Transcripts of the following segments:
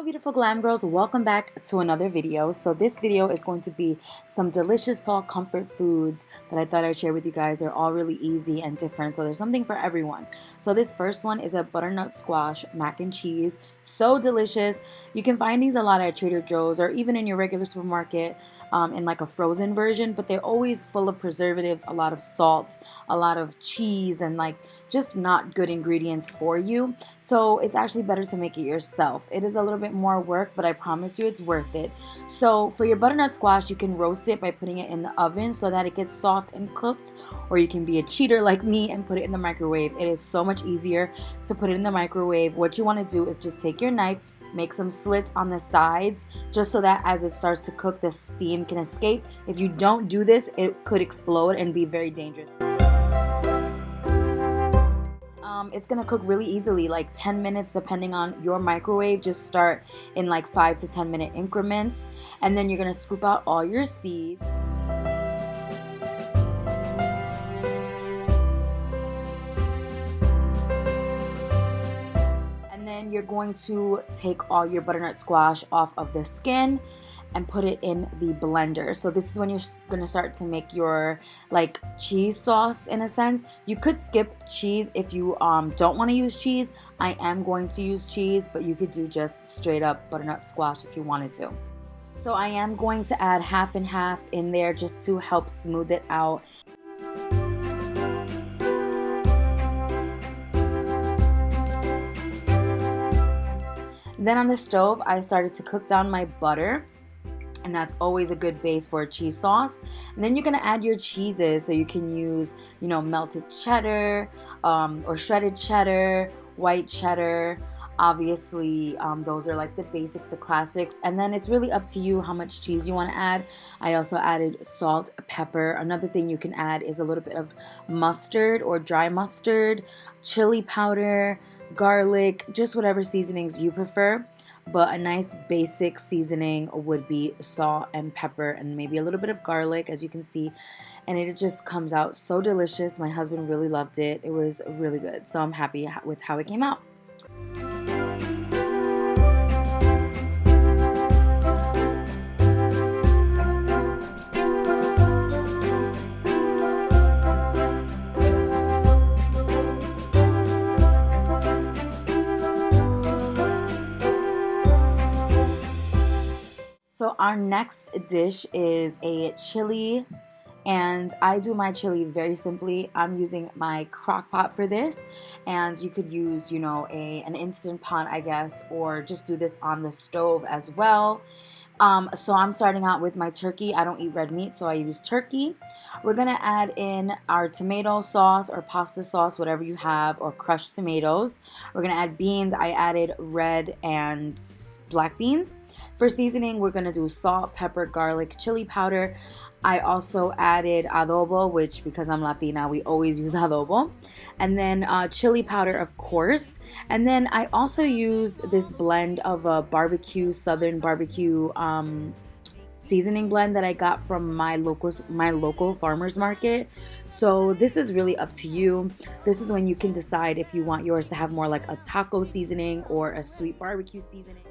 Hello beautiful glam girls, welcome back to another video. So this video is going to be some delicious fall comfort foods that I thought I'd share with you guys. They're all really easy and different, so there's something for everyone. So this first one is a butternut squash mac and cheese. So delicious. You can find these a lot at Trader Joe's or even in your regular supermarket in like a frozen version, but they're always full of preservatives, a lot of salt, a lot of cheese, and like just not good ingredients for you. So it's actually better to make it yourself. It is a little bit more work, but I promise you it's worth it. So for your butternut squash, you can roast it by putting it in the oven so that it gets soft and cooked, or you can be a cheater like me and put it in the microwave. It is so much easier to put it in the microwave. What you want to do is just take your knife, make some slits on the sides just so that as it starts to cook, the steam can escape. If you don't do this, it could explode and be very dangerous. It's gonna cook really easily, like 10 minutes depending on your microwave. Just start in like 5 to 10 minute increments, and then you're gonna scoop out all your seeds. And then you're going to take all your butternut squash off of the skin and put it in the blender. So this is when you're gonna start to make your like cheese sauce in a sense. You could skip cheese if you don't want to use cheese. I am going to use cheese, but you could do just straight up butternut squash if you wanted to. So I am going to add half and half in there just to help smooth it out. Then on the stove, I started to cook down my butter. And that's always a good base for a cheese sauce. And then you're gonna add your cheeses. So you can use, you know, melted cheddar or shredded cheddar, white cheddar. Obviously, those are like the basics, the classics. And then it's really up to you how much cheese you want to add. I also added salt, pepper. Another thing you can add is a little bit of mustard or dry mustard, chili powder, garlic, just whatever seasonings you prefer. But a nice basic seasoning would be salt and pepper and maybe a little bit of garlic, as you can see. And it just comes out so delicious. My husband really loved it. It was really good. So I'm happy with how it came out. So our next dish is a chili, and I do my chili very simply. I'm using my crock pot for this, and you could use, you know, an Instant Pot, I guess, or just do this on the stove as well. So I'm starting out with my turkey. I don't eat red meat, so I use turkey. We're gonna add in our tomato sauce or pasta sauce, whatever you have, or crushed tomatoes. We're gonna add beans. I added red and black beans. For seasoning, we're gonna do salt, pepper, garlic, chili powder. I also added adobo, which because I'm Latina, we always use adobo. And then chili powder, of course. And then I also use this blend of a barbecue, southern barbecue seasoning blend that I got from my local farmer's market. So this is really up to you. This is when you can decide if you want yours to have more like a taco seasoning or a sweet barbecue seasoning.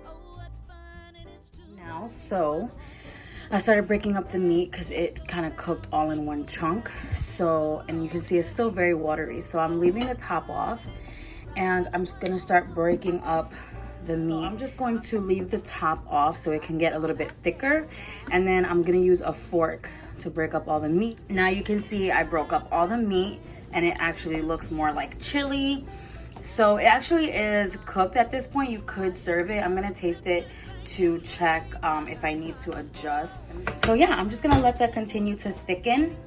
So I started breaking up the meat because it kind of cooked all in one chunk. So, and you can see it's still very watery. So I'm leaving the top off, and I'm just gonna start breaking up the meat. I'm just going to leave the top off so it can get a little bit thicker, and then I'm gonna use a fork to break up all the meat. Now you can see I broke up all the meat, and it actually looks more like chili. So it actually is cooked at this point. You could serve it. I'm gonna taste it to check if I need to adjust. So yeah, I'm just gonna let that continue to thicken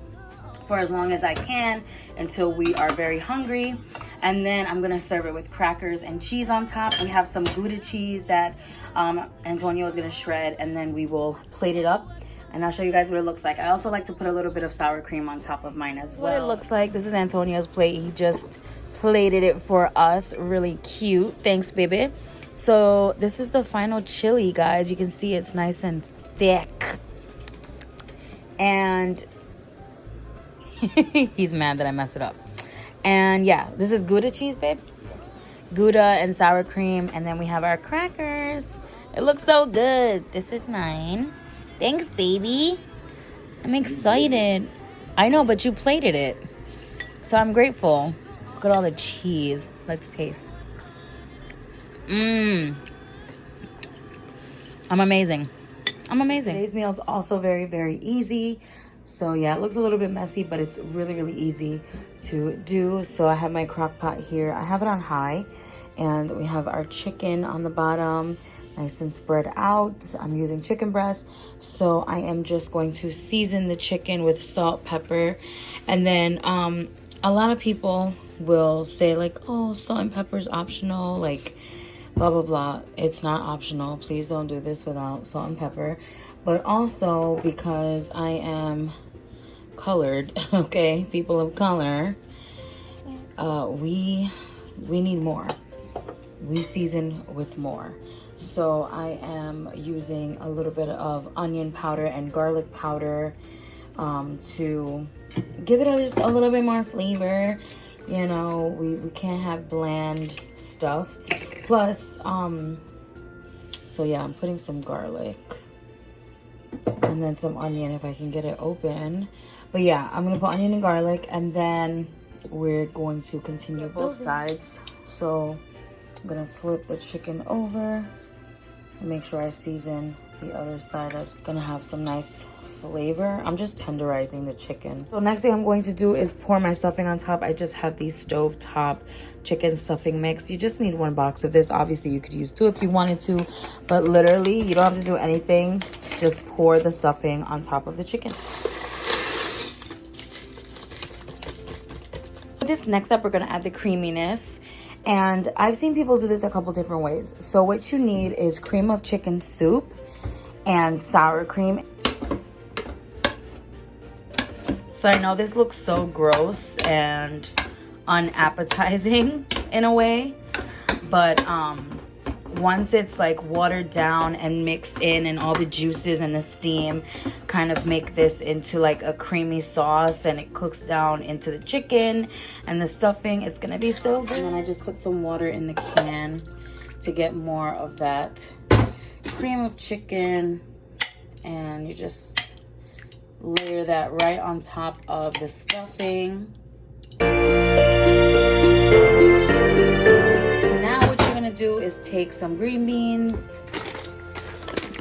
for as long as I can until we are very hungry, and then I'm gonna serve it with crackers and cheese on top. We have some Gouda cheese that Antonio is gonna shred, and then we will plate it up and I'll show you guys what it looks like. I also like to put a little bit of sour cream on top of mine as well. What it looks like, this is Antonio's plate. He just plated it for us. Really cute. Thanks, baby. So this is the final chili, guys. You can see it's nice and thick. And he's mad that I messed it up. And yeah, this is Gouda cheese, babe. Gouda and sour cream. And then we have our crackers. It looks so good. This is mine. Thanks, baby. I'm excited. I know, but you plated it. So I'm grateful. Look at all the cheese. Let's taste. Mmm. I'm amazing. I'm amazing. Today's meal is also very, very easy. So yeah, it looks a little bit messy, but it's really, really easy to do. So I have my crock pot here. I have it on high. And we have our chicken on the bottom, nice and spread out. I'm using chicken breast. So I am just going to season the chicken with salt, pepper. And then a lot of people will say like, oh, salt and pepper is optional, like blah, blah, blah. It's not optional. Please don't do this without salt and pepper. But also because I am colored, okay, people of color, we need more. We season with more. So I am using a little bit of onion powder and garlic powder to give it just a little bit more flavor. You know, we can't have bland stuff. Plus, so yeah, I'm putting some garlic and then some onion if I can get it open. But yeah, I'm gonna put onion and garlic, and then we're going to continue both sides. So I'm gonna flip the chicken over and make sure I season the other side. That's gonna have some nice flavor. I'm just tenderizing the chicken. So next thing I'm going to do is pour my stuffing on top. I just have the stovetop chicken stuffing mix. You just need 1 box of this. Obviously you could use 2 if you wanted to, but literally you don't have to do anything. Just pour the stuffing on top of the chicken. For this next up, we're gonna add the creaminess. And I've seen people do this a couple different ways. So what you need is cream of chicken soup and sour cream. So I know this looks so gross and unappetizing in a way, but once it's like watered down and mixed in, and all the juices and the steam kind of make this into like a creamy sauce, and it cooks down into the chicken and the stuffing, it's gonna be so good. And then I just put some water in the can to get more of that cream of chicken, and you just layer that right on top of the stuffing. Do is take some green beans.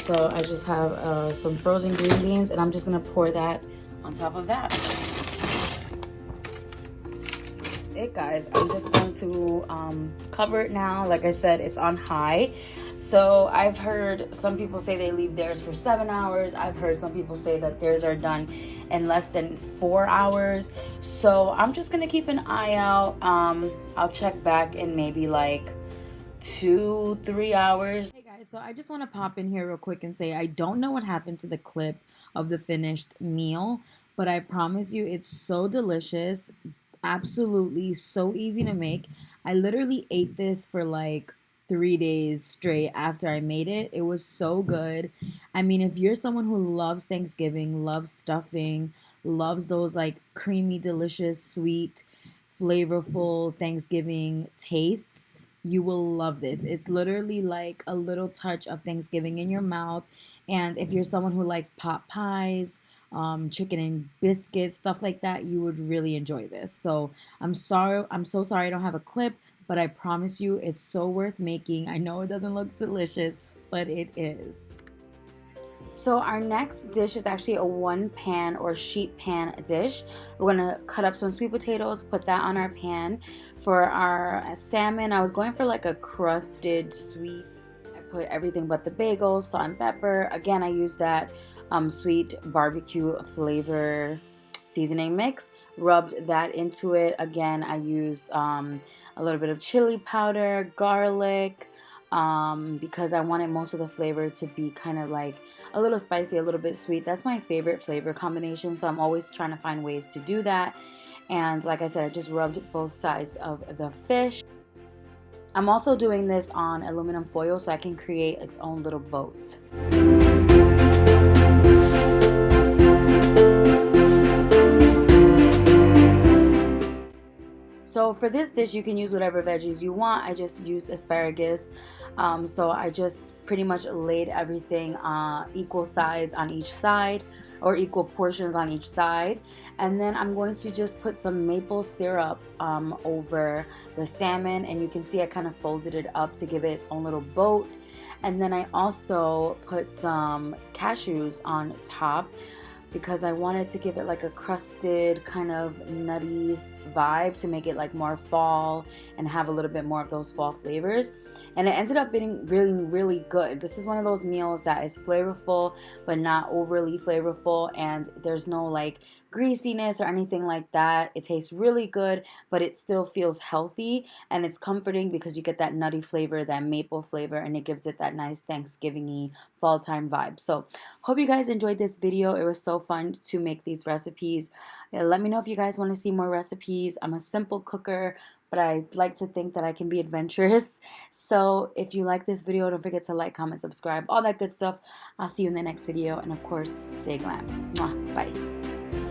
So I just have some frozen green beans, and I'm just gonna pour that on top of that. Guys, I'm just going to cover it now. Like I said, it's on high. So I've heard some people say they leave theirs for 7 hours. I've heard some people say that theirs are done in less than 4 hours. So I'm just gonna keep an eye out. I'll check back in maybe like 2-3 hours. Hey guys, so I just want to pop in here real quick and say I don't know what happened to the clip of the finished meal, but I promise you it's so delicious. Absolutely so easy to make. I literally ate this for like 3 days straight after I made it. It was so good. I mean, if you're someone who loves Thanksgiving, loves stuffing, loves those like creamy, delicious, sweet, flavorful Thanksgiving tastes, you will love this. It's literally like a little touch of Thanksgiving in your mouth. And if you're someone who likes pot pies, chicken and biscuits, stuff like that, you would really enjoy this. So I'm so sorry I don't have a clip, but I promise you it's so worth making. I know it doesn't look delicious, but it is. So our next dish is actually a 1-pan or sheet pan dish. We're gonna cut up some sweet potatoes, put that on our pan. For our salmon, I was going for like a crusted sweet. I put everything but the bagels, salt and pepper. Again, I used that sweet barbecue flavor seasoning mix. Rubbed that into it. Again, I used a little bit of chili powder, garlic, because I wanted most of the flavor to be kind of like a little spicy, a little bit sweet. That's my favorite flavor combination, so I'm always trying to find ways to do that. And like I said, I just rubbed both sides of the fish. I'm also doing this on aluminum foil so I can create its own little boat. So for this dish, you can use whatever veggies you want. I just used asparagus. So I just pretty much laid everything equal sides on each side, or equal portions on each side. And then I'm going to just put some maple syrup over the salmon, and you can see I kind of folded it up to give it its own little boat. And then I also put some cashews on top because I wanted to give it like a crusted kind of nutty vibe to make it like more fall and have a little bit more of those fall flavors. And it ended up being really good. This is one of those meals that is flavorful but not overly flavorful, and there's no like greasiness or anything like that. It tastes really good, but it still feels healthy, and it's comforting because you get that nutty flavor, that maple flavor, and it gives it that nice Thanksgiving-y fall time vibe. So hope you guys enjoyed this video. It was so fun to make these recipes. Let me know if you guys want to see more recipes. I'm a simple cooker, but I like to think that I can be adventurous. So if you like this video, don't forget to like, comment, subscribe, all that good stuff. I'll see you in the next video, and of course, stay glam. Mwah. Bye.